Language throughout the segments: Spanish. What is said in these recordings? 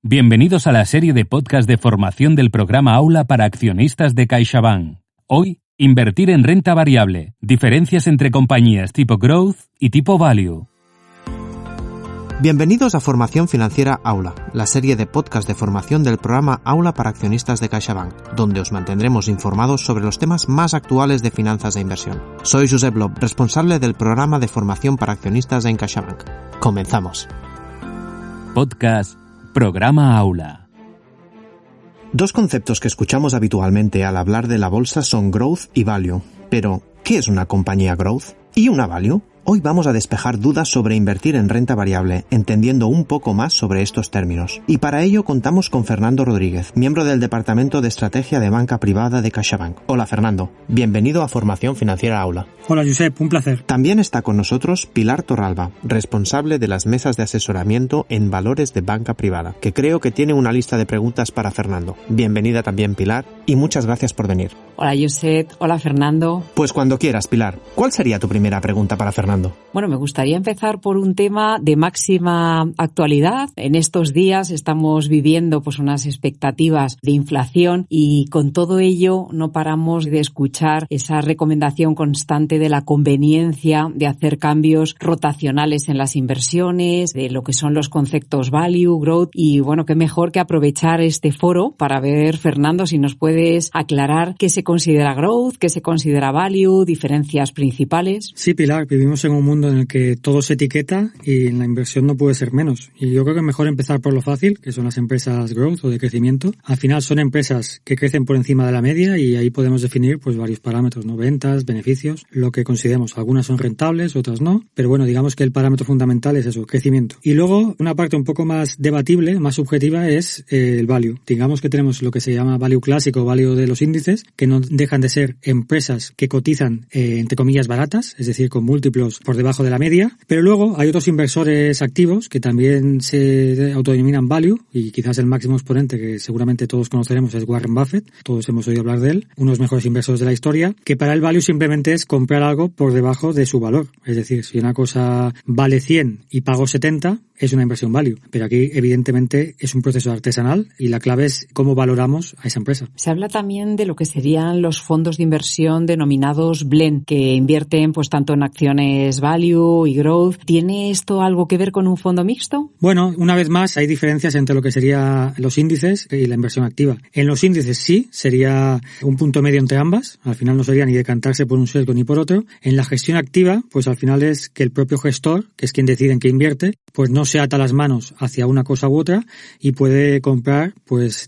Bienvenidos a la serie de podcast de formación del programa Aula para accionistas de CaixaBank. Hoy, invertir en renta variable, diferencias entre compañías tipo Growth y tipo Value. Bienvenidos a Formación Financiera Aula, la serie de podcast de formación del programa Aula para accionistas de CaixaBank, donde os mantendremos informados sobre los temas más actuales de finanzas e inversión. Soy Josep Lob, responsable del programa de formación para accionistas en CaixaBank. Comenzamos. Podcast Programa Aula. Dos conceptos que escuchamos habitualmente al hablar de la bolsa son Growth y Value. Pero, ¿qué es una compañía Growth? ¿Y una Value? Hoy vamos a despejar dudas sobre invertir en renta variable, entendiendo un poco más sobre estos términos. Y para ello contamos con Fernando Rodríguez, miembro del Departamento de Estrategia de Banca Privada de CaixaBank. Hola Fernando, bienvenido a Formación Financiera Aula. Hola Josep, un placer. También está con nosotros Pilar Torralba, responsable de las mesas de asesoramiento en valores de banca privada, que creo que tiene una lista de preguntas para Fernando. Bienvenida también Pilar, y muchas gracias por venir. Hola Josep, hola Fernando. Pues cuando quieras Pilar, ¿cuál sería tu primera pregunta para Fernando? Bueno, me gustaría empezar por un tema de máxima actualidad. En estos días estamos viviendo unas expectativas de inflación y con todo ello no paramos de escuchar esa recomendación constante de la conveniencia de hacer cambios rotacionales en las inversiones, de lo que son los conceptos value, growth y bueno, qué mejor que aprovechar este foro para ver, Fernando, si nos puedes aclarar qué se considera growth, qué se considera value, diferencias principales. Sí, Pilar, vivimos en un mundo en el que todo se etiqueta y en la inversión no puede ser menos. Y yo creo que es mejor empezar por lo fácil, que son las empresas growth o de crecimiento. Al final son empresas que crecen por encima de la media y ahí podemos definir varios parámetros, ¿no? Ventas, beneficios, lo que consideremos. Algunas son rentables, otras no. Pero bueno, digamos que el parámetro fundamental es eso, crecimiento. Y luego, una parte un poco más debatible, más subjetiva, es el value. Digamos que tenemos lo que se llama value clásico, value de los índices, que no dejan de ser empresas que cotizan, entre comillas, baratas, es decir, con múltiplos por debajo de la media, pero luego hay otros inversores activos que también se autodenominan value y quizás el máximo exponente que seguramente todos conoceremos es Warren Buffett, todos hemos oído hablar de él, uno de los mejores inversores de la historia, que para el value simplemente es comprar algo por debajo de su valor, es decir, si una cosa vale 100 y pago 70, es una inversión value, pero aquí evidentemente es un proceso artesanal y la clave es cómo valoramos a esa empresa. Se habla también de lo que serían los fondos de inversión denominados blend, que invierten tanto en acciones value y growth. ¿Tiene esto algo que ver con un fondo mixto? Bueno, una vez más hay diferencias entre lo que serían los índices y la inversión activa. En los índices sí, sería un punto medio entre ambas, al final no sería ni decantarse por un sesgo ni por otro. En la gestión activa, al final es que el propio gestor, que es quien decide en qué invierte, no se ata las manos hacia una cosa u otra y puede comprar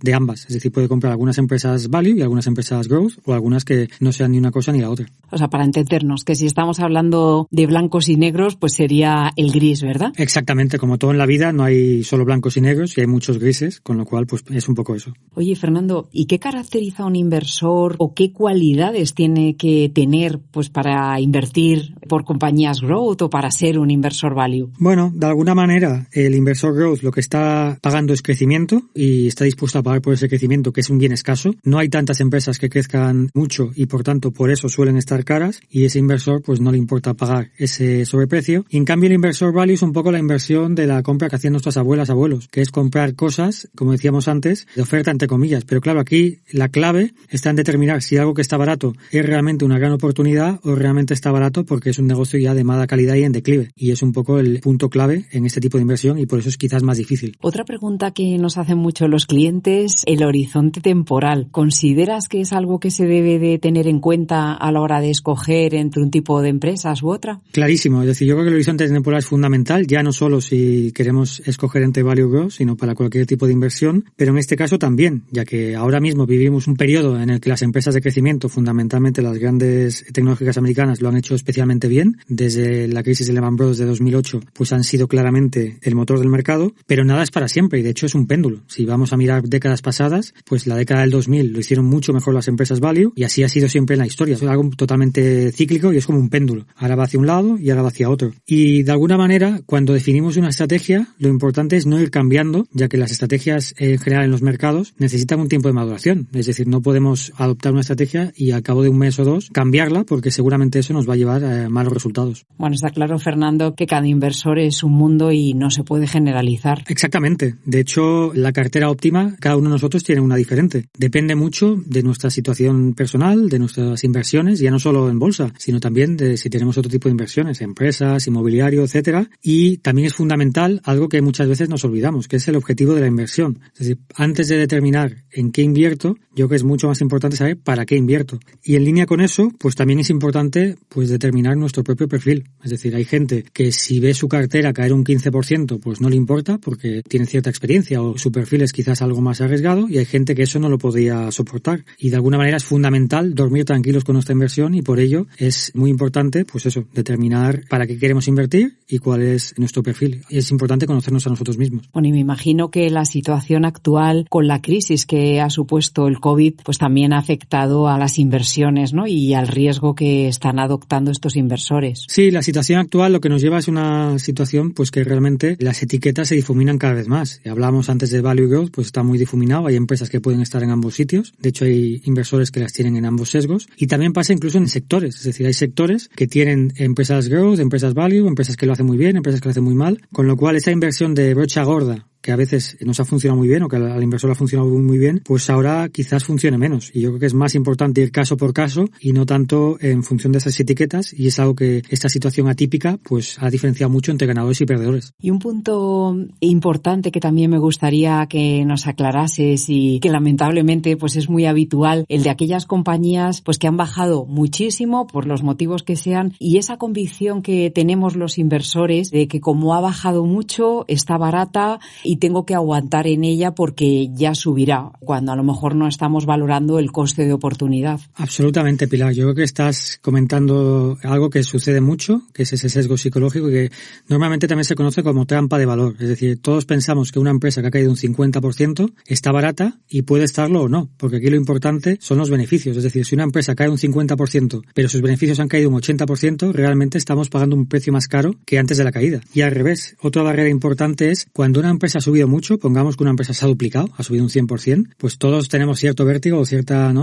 de ambas, es decir, puede comprar algunas empresas value y algunas empresas growth o algunas que no sean ni una cosa ni la otra. O sea, para entendernos, que si estamos hablando de blancos y negros, sería el gris, ¿verdad? Exactamente, como todo en la vida no hay solo blancos y negros y hay muchos grises, con lo cual es un poco eso. Oye, Fernando, ¿y qué caracteriza a un inversor o qué cualidades tiene que tener para invertir por compañías growth o para ser un inversor value? Bueno, de alguna manera el inversor growth lo que está pagando es crecimiento y está dispuesto a pagar por ese crecimiento, que es un bien escaso. No hay tantas empresas que crezcan mucho y por tanto por eso suelen estar caras y ese inversor no le importa pagar ese sobreprecio. Y en cambio el inversor value es un poco la inversión de la compra que hacían nuestras abuelas, que es comprar cosas, como decíamos antes, de oferta entre comillas. Pero claro, aquí la clave está en determinar si algo que está barato es realmente una gran oportunidad o realmente está barato porque es un negocio ya de mala calidad y en declive. Y es un poco el punto clave en este tipo de inversión y por eso es quizás más difícil. Otra pregunta que nos hacen mucho los clientes, el horizonte temporal. ¿Consideras que es algo que se debe de tener en cuenta a la hora de escoger entre un tipo de empresas u otra? Clarísimo, es decir, yo creo que el horizonte temporal es fundamental, ya no solo si queremos escoger entre value growth, sino para cualquier tipo de inversión, pero en este caso también, ya que ahora mismo vivimos un periodo en el que las empresas de crecimiento, fundamentalmente las grandes tecnológicas americanas, lo han hecho especialmente bien. Desde la crisis de Lehman Brothers de 2008, han sido claramente el motor del mercado, pero nada es para siempre y de hecho es un péndulo. Si vamos a mirar décadas pasadas, la década del 2000 lo hicieron mucho mejor las empresas value y así ha sido siempre en la historia. Es algo totalmente cíclico y es como un péndulo. Ahora va hacia un lado y ahora va hacia otro. Y de alguna manera, cuando definimos una estrategia, lo importante es no ir cambiando, ya que las estrategias en general en los mercados necesitan un tiempo de maduración. Es decir, no podemos adoptar una estrategia y al cabo de un mes o dos cambiarla porque seguramente eso nos va a llevar a malos resultados. Bueno, está claro, Fernando, que cada inversor es un mundo y no se puede generalizar. Exactamente. De hecho, la cartera óptima, cada uno de nosotros tiene una diferente. Depende mucho de nuestra situación personal, de nuestras inversiones, ya no solo en bolsa, sino también de si tenemos otro tipo de inversiones, empresas, inmobiliario, etcétera. Y también es fundamental algo que muchas veces nos olvidamos, que es el objetivo de la inversión. Es decir, antes de determinar en qué invierto, yo creo que es mucho más importante saber para qué invierto. Y en línea con eso, pues también es importante pues determinar nuestro propio perfil. Es decir, hay gente que si ve su cartera caer un 15%, pues no le importa porque tiene cierta experiencia o su perfil es quizás algo más arriesgado, y hay gente que eso no lo podría soportar. Y de alguna manera es fundamental dormir tranquilos con nuestra inversión, y por ello es muy importante, pues eso, determinar para qué queremos invertir y cuál es nuestro perfil. Y es importante conocernos a nosotros mismos. Bueno, y me imagino que la situación actual con la crisis que ha supuesto el COVID, pues también ha afectado a las inversiones, ¿no? Y al riesgo que están adoptando estos inversores. Sí, la situación actual lo que nos lleva es una situación pues que realmente las etiquetas se difuminan cada vez más. Hablábamos antes de value growth, pues está muy difuminado, hay empresas que pueden estar en ambos sitios, de hecho hay inversores que las tienen en ambos sesgos, y también pasa incluso en sectores, es decir, hay sectores que tienen empresas growth, empresas value, empresas que lo hacen muy bien, empresas que lo hacen muy mal, con lo cual esa inversión de brocha gorda que a veces nos ha funcionado muy bien o que al inversor le ha funcionado muy bien, pues ahora quizás funcione menos. Y yo creo que es más importante ir caso por caso y no tanto en función de esas etiquetas, y es algo que esta situación atípica pues ha diferenciado mucho entre ganadores y perdedores. Y un punto importante que también me gustaría que nos aclarases y que lamentablemente pues es muy habitual, el de aquellas compañías pues que han bajado muchísimo por los motivos que sean, y esa convicción que tenemos los inversores de que como ha bajado mucho está barata y tengo que aguantar en ella porque ya subirá, cuando a lo mejor no estamos valorando el coste de oportunidad. Absolutamente, Pilar. Yo creo que estás comentando algo que sucede mucho, que es ese sesgo psicológico que normalmente también se conoce como trampa de valor. Es decir, todos pensamos que una empresa que ha caído un 50% está barata, y puede estarlo o no, porque aquí lo importante son los beneficios. Es decir, si una empresa cae un 50%, pero sus beneficios han caído un 80%, realmente estamos pagando un precio más caro que antes de la caída. Y al revés, otra barrera importante es cuando una empresa ha subido mucho, pongamos que una empresa se ha duplicado, ha subido un 100%, pues todos tenemos cierto vértigo o cierta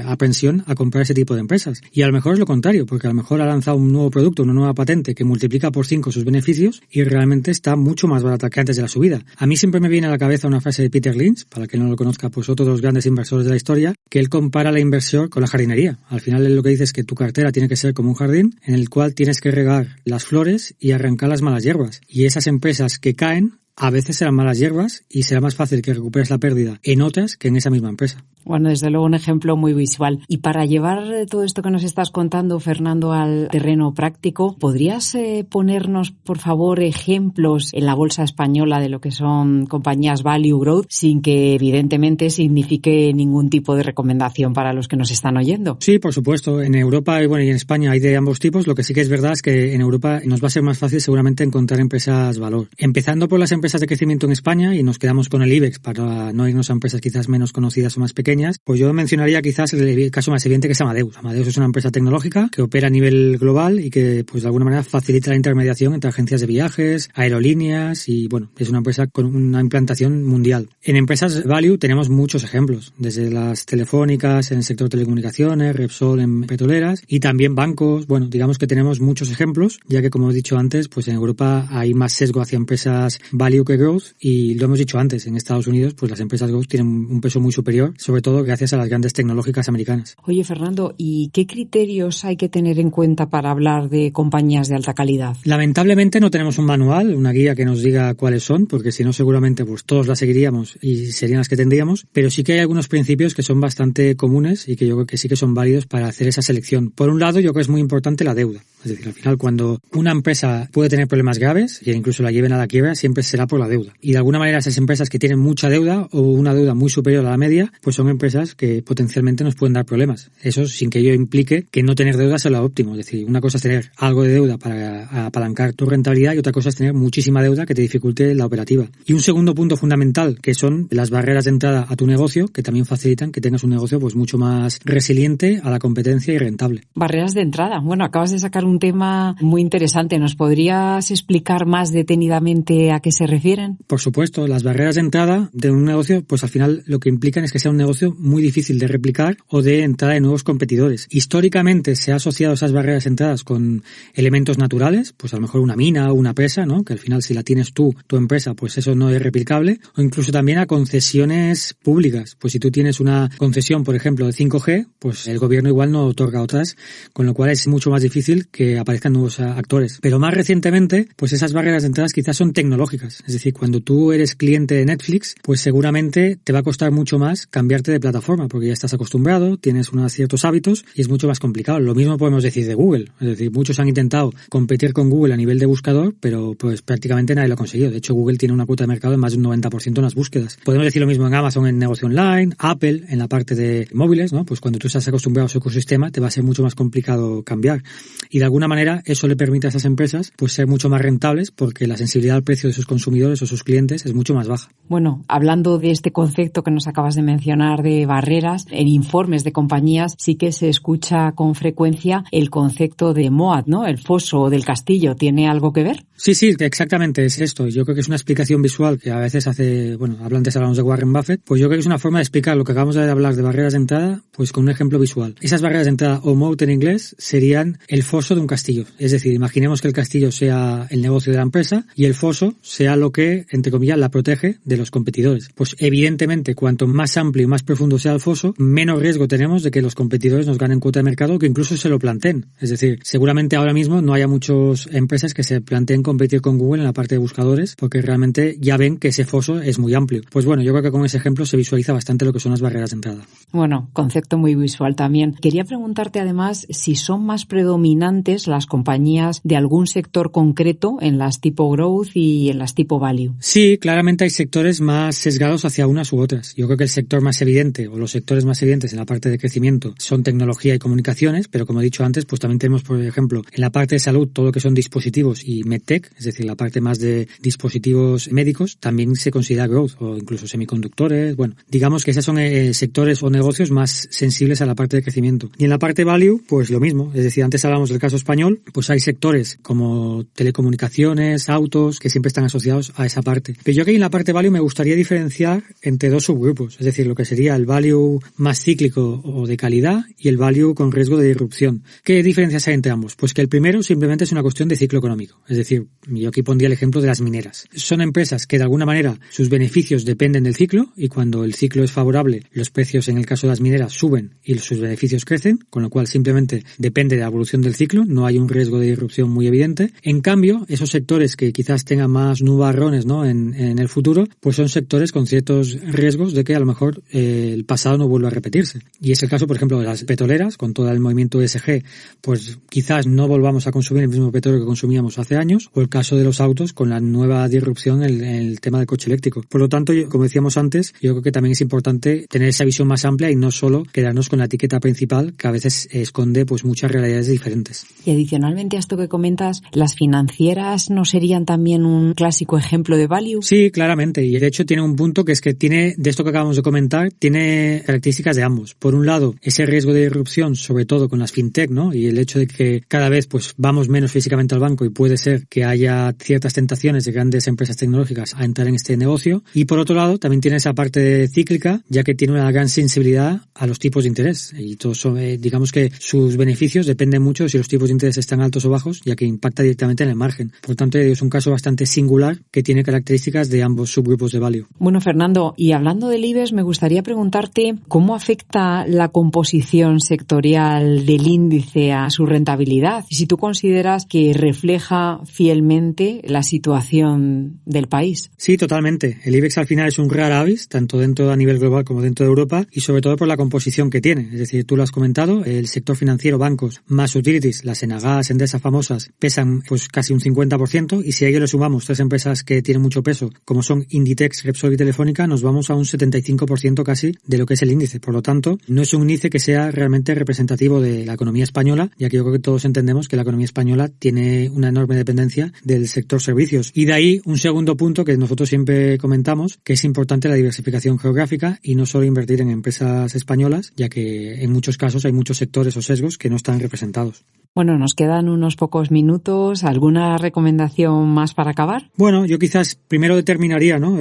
apensión a comprar ese tipo de empresas. Y a lo mejor es lo contrario, porque a lo mejor ha lanzado un nuevo producto, una nueva patente que multiplica por 5 sus beneficios y realmente está mucho más barata que antes de la subida. A mí siempre me viene a la cabeza una frase de Peter Lynch, para que no lo conozca, pues otro de los grandes inversores de la historia, que él compara la inversión con la jardinería. Al final él lo que dice es que tu cartera tiene que ser como un jardín en el cual tienes que regar las flores y arrancar las malas hierbas. Y esas empresas que caen a veces serán malas hierbas y será más fácil que recuperes la pérdida en otras que en esa misma empresa. Bueno, desde luego un ejemplo muy visual. Y para llevar todo esto que nos estás contando, Fernando, al terreno práctico, ¿podrías ponernos, por favor, ejemplos en la bolsa española de lo que son compañías value growth, sin que evidentemente signifique ningún tipo de recomendación para los que nos están oyendo? Sí, por supuesto. En Europa y en España hay de ambos tipos. Lo que sí que es verdad es que en Europa nos va a ser más fácil seguramente encontrar empresas valor. Empezando por las empresas de crecimiento en España, y nos quedamos con el IBEX para no irnos a empresas quizás menos conocidas o más pequeñas, pues yo mencionaría quizás el caso más evidente, que es Amadeus. Amadeus es una empresa tecnológica que opera a nivel global y que pues de alguna manera facilita la intermediación entre agencias de viajes, aerolíneas, y es una empresa con una implantación mundial. En empresas value tenemos muchos ejemplos, desde las telefónicas en el sector de telecomunicaciones, Repsol en petroleras, y también bancos. Digamos que tenemos muchos ejemplos, ya que como he dicho antes, pues en Europa hay más sesgo hacia empresas value que growth, y lo hemos dicho antes, en Estados Unidos pues las empresas growth tienen un peso muy superior, sobre todo gracias a las grandes tecnológicas americanas. Oye, Fernando, ¿y qué criterios hay que tener en cuenta para hablar de compañías de alta calidad? Lamentablemente no tenemos un manual, una guía que nos diga cuáles son, porque si no seguramente pues todos las seguiríamos y serían las que tendríamos, pero sí que hay algunos principios que son bastante comunes y que yo creo que sí que son válidos para hacer esa selección. Por un lado, yo creo que es muy importante la deuda. Es decir, al final, cuando una empresa puede tener problemas graves e incluso la lleven a la quiebra, siempre será por la deuda. Y de alguna manera esas empresas que tienen mucha deuda o una deuda muy superior a la media, pues son empresas que potencialmente nos pueden dar problemas. Eso sin que ello implique que no tener deuda sea lo óptimo. Es decir, una cosa es tener algo de deuda para apalancar tu rentabilidad y otra cosa es tener muchísima deuda que te dificulte la operativa. Y un segundo punto fundamental, que son las barreras de entrada a tu negocio, que también facilitan que tengas un negocio pues mucho más resiliente a la competencia y rentable. Barreras de entrada. Bueno, acabas de sacar un tema muy interesante. ¿Nos podrías explicar más detenidamente a qué se refieren? Por supuesto, las barreras de entrada de un negocio, pues al final lo que implican es que sea un negocio muy difícil de replicar o de entrada de nuevos competidores. Históricamente se ha asociado esas barreras de entradas con elementos naturales, pues a lo mejor una mina o una presa, ¿no? Que al final si la tienes tú, tu empresa, pues eso no es replicable. O incluso también a concesiones públicas. Pues si tú tienes una concesión, por ejemplo, de 5G, pues el gobierno igual no otorga otras, con lo cual es mucho más difícil que aparezcan nuevos actores. Pero más recientemente, pues esas barreras de entradas quizás son tecnológicas. Es decir, cuando tú eres cliente de Netflix, pues seguramente te va a costar mucho más cambiarte de plataforma, porque ya estás acostumbrado, tienes unos ciertos hábitos y es mucho más complicado. Lo mismo podemos decir de Google. Es decir, muchos han intentado competir con Google a nivel de buscador, pero pues prácticamente nadie lo ha conseguido. De hecho, Google tiene una cuota de mercado de más de un 90% en las búsquedas. Podemos decir lo mismo en Amazon en negocio online, Apple en la parte de móviles, ¿no? Pues cuando tú estás acostumbrado a su ecosistema, te va a ser mucho más complicado cambiar. Y de alguna manera eso le permite a esas empresas pues ser mucho más rentables porque la sensibilidad al precio de sus consumidores o sus clientes es mucho más baja. Bueno, hablando de este concepto que nos acabas de mencionar de barreras, en informes de compañías sí que se escucha con frecuencia el concepto de MOAT, ¿no? El foso o del castillo. ¿Tiene algo que ver? Sí, exactamente, es esto. Yo creo que es una explicación visual que a veces antes hablamos de Warren Buffett, pues yo creo que es una forma de explicar lo que acabamos de hablar de barreras de entrada, pues con un ejemplo visual. Esas barreras de entrada, o moat en inglés, serían el foso de un castillo. Es decir, imaginemos que el castillo sea el negocio de la empresa y el foso sea lo que, entre comillas, la protege de los competidores. Pues evidentemente, cuanto más amplio y más profundo sea el foso, menos riesgo tenemos de que los competidores nos ganen cuota de mercado o que incluso se lo planteen. Es decir, seguramente ahora mismo no haya muchas empresas que se planteen competir con Google en la parte de buscadores porque realmente ya ven que ese foso es muy amplio. Pues bueno, yo creo que con ese ejemplo se visualiza bastante lo que son las barreras de entrada. Bueno, concepto muy visual también. Quería preguntarte además si son más predominantes las compañías de algún sector concreto en las tipo growth y en las tipo value. Sí, claramente hay sectores más sesgados hacia unas u otras. Yo creo que el sector más evidente o los sectores más evidentes en la parte de crecimiento son tecnología y comunicaciones, pero como he dicho antes, pues también tenemos, por ejemplo, en la parte de salud todo lo que son dispositivos y medtech, es decir, la parte más de dispositivos médicos, también se considera growth o incluso semiconductores. Bueno, digamos que esos son sectores o negocios más sensibles a la parte de crecimiento. Y en la parte value, pues lo mismo. Es decir, antes hablamos del caso español, pues hay sectores como telecomunicaciones, autos, que siempre están asociados a esa parte. Pero yo aquí en la parte value me gustaría diferenciar entre dos subgrupos, es decir, lo que sería el value más cíclico o de calidad y el value con riesgo de disrupción. ¿Qué diferencias hay entre ambos? Pues que el primero simplemente es una cuestión de ciclo económico. Es decir, yo aquí pondría el ejemplo de las mineras. Son empresas que de alguna manera sus beneficios dependen del ciclo y cuando el ciclo es favorable, los precios en el caso de las mineras suben y sus beneficios crecen, con lo cual simplemente depende de la evolución del ciclo, no hay un riesgo de disrupción muy evidente. En cambio, esos sectores que quizás tengan más nubarrones, ¿no? en el futuro, pues son sectores con ciertos riesgos de que a lo mejor el pasado no vuelva a repetirse. Y es el caso, por ejemplo, de las petroleras, con todo el movimiento ESG, pues quizás no volvamos a consumir el mismo petróleo que consumíamos hace años, o el caso de los autos con la nueva disrupción en el tema del coche eléctrico. Por lo tanto, como decíamos antes, yo creo que también es importante tener esa visión más amplia y no solo quedarnos con la etiqueta principal que a veces esconde pues muchas realidades diferentes. Y adicionalmente a esto que comentas, ¿las financieras no serían también un clásico ejemplo de value? Sí, claramente. Y de hecho tiene un punto que es que tiene, de esto que acabamos de comentar, tiene características de ambos. Por un lado, ese riesgo de disrupción, sobre todo con las fintech, ¿no? Y el hecho de que cada vez pues vamos menos físicamente al banco y puede ser que haya ciertas tentaciones de grandes empresas tecnológicas a entrar en este negocio. Y por otro lado, también tiene esa parte cíclica, ya que tiene una gran sensibilidad a los tipos de interés. Y todo eso, digamos que sus beneficios dependen mucho de si los tipos de interés están altos o bajos, ya que impacta directamente en el margen. Por tanto, es un caso bastante singular que tiene características de ambos subgrupos de value. Bueno, Fernando, y hablando del IBEX, me gustaría preguntarte cómo afecta la composición sectorial del índice a su rentabilidad y si tú consideras que refleja fielmente la situación del país. Sí, totalmente. El IBEX al final es un rare avis, tanto dentro a nivel global como dentro de Europa, y sobre todo por la composición que tiene. Es decir, tú lo has comentado, el sector financiero, bancos, más utilities, las Enagas, Endesa famosas, pesan pues casi un 50%, y si a ello le sumamos tres empresas que tienen mucho peso, como son Inditex, Repsol y Telefónica, nos vamos a un 75% casi de lo que es el índice. Por lo tanto, no es un índice que sea realmente representativo de la economía española, ya que yo creo que todos entendemos que la economía española tiene una enorme dependencia del sector servicios. Y de ahí un segundo punto que nosotros siempre comentamos, que es importante la diversificación geográfica y no solo invertir en empresas españolas, ya que en muchos casos hay muchos sectores o sesgos que no están representados. Bueno, nos quedan unos pocos minutos. ¿Alguna recomendación más para acabar? Bueno, Bueno, yo quizás primero determinaría, ¿no?,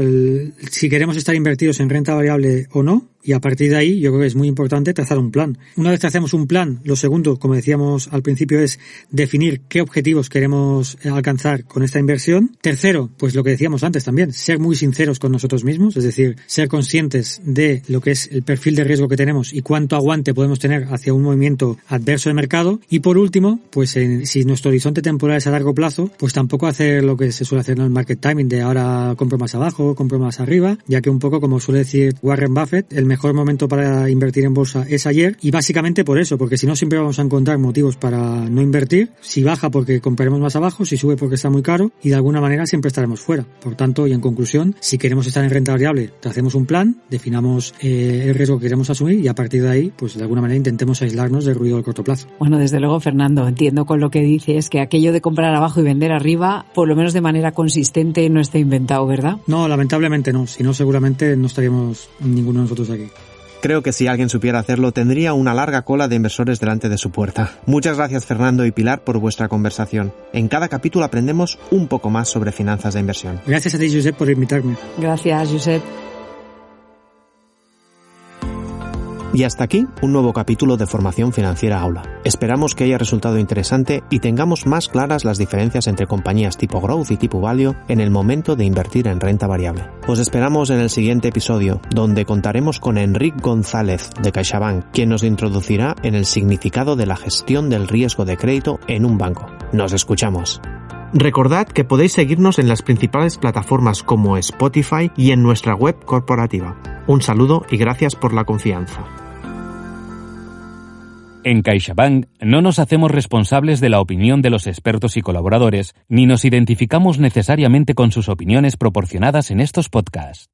si queremos estar invertidos en renta variable o no. Y a partir de ahí, yo creo que es muy importante trazar un plan. Una vez tracemos un plan, lo segundo, como decíamos al principio, es definir qué objetivos queremos alcanzar con esta inversión. Tercero, pues lo que decíamos antes también, ser muy sinceros con nosotros mismos, es decir, ser conscientes de lo que es el perfil de riesgo que tenemos y cuánto aguante podemos tener hacia un movimiento adverso de mercado. Y por último, pues si nuestro horizonte temporal es a largo plazo, pues tampoco hacer lo que se suele hacer en el market timing, de ahora compro más abajo, compro más arriba, ya que un poco, como suele decir Warren Buffett, el mejor momento para invertir en bolsa es ayer, y básicamente por eso, porque si no siempre vamos a encontrar motivos para no invertir. Si baja, porque compraremos más abajo; si sube, porque está muy caro, y de alguna manera siempre estaremos fuera. Por tanto, y en conclusión, si queremos estar en renta variable, tracemos un plan, definamos el riesgo que queremos asumir, y a partir de ahí, pues de alguna manera intentemos aislarnos del ruido del corto plazo. Bueno, desde luego, Fernando, entiendo con lo que dices que aquello de comprar abajo y vender arriba, por lo menos de manera consistente, no está inventado, ¿verdad? No, lamentablemente no. Si no, seguramente no estaríamos ninguno de nosotros aquí. Creo que si alguien supiera hacerlo, tendría una larga cola de inversores delante de su puerta. Muchas gracias, Fernando y Pilar, por vuestra conversación. En cada capítulo aprendemos un poco más sobre finanzas de inversión. Gracias a ti, Josep, por invitarme. Gracias, Josep. Y hasta aquí un nuevo capítulo de Formación Financiera Aula. Esperamos que haya resultado interesante y tengamos más claras las diferencias entre compañías tipo Growth y tipo Value en el momento de invertir en renta variable. Os esperamos en el siguiente episodio, donde contaremos con Enric González de CaixaBank, quien nos introducirá en el significado de la gestión del riesgo de crédito en un banco. Nos escuchamos. Recordad que podéis seguirnos en las principales plataformas como Spotify y en nuestra web corporativa. Un saludo y gracias por la confianza. En CaixaBank no nos hacemos responsables de la opinión de los expertos y colaboradores, ni nos identificamos necesariamente con sus opiniones proporcionadas en estos podcasts.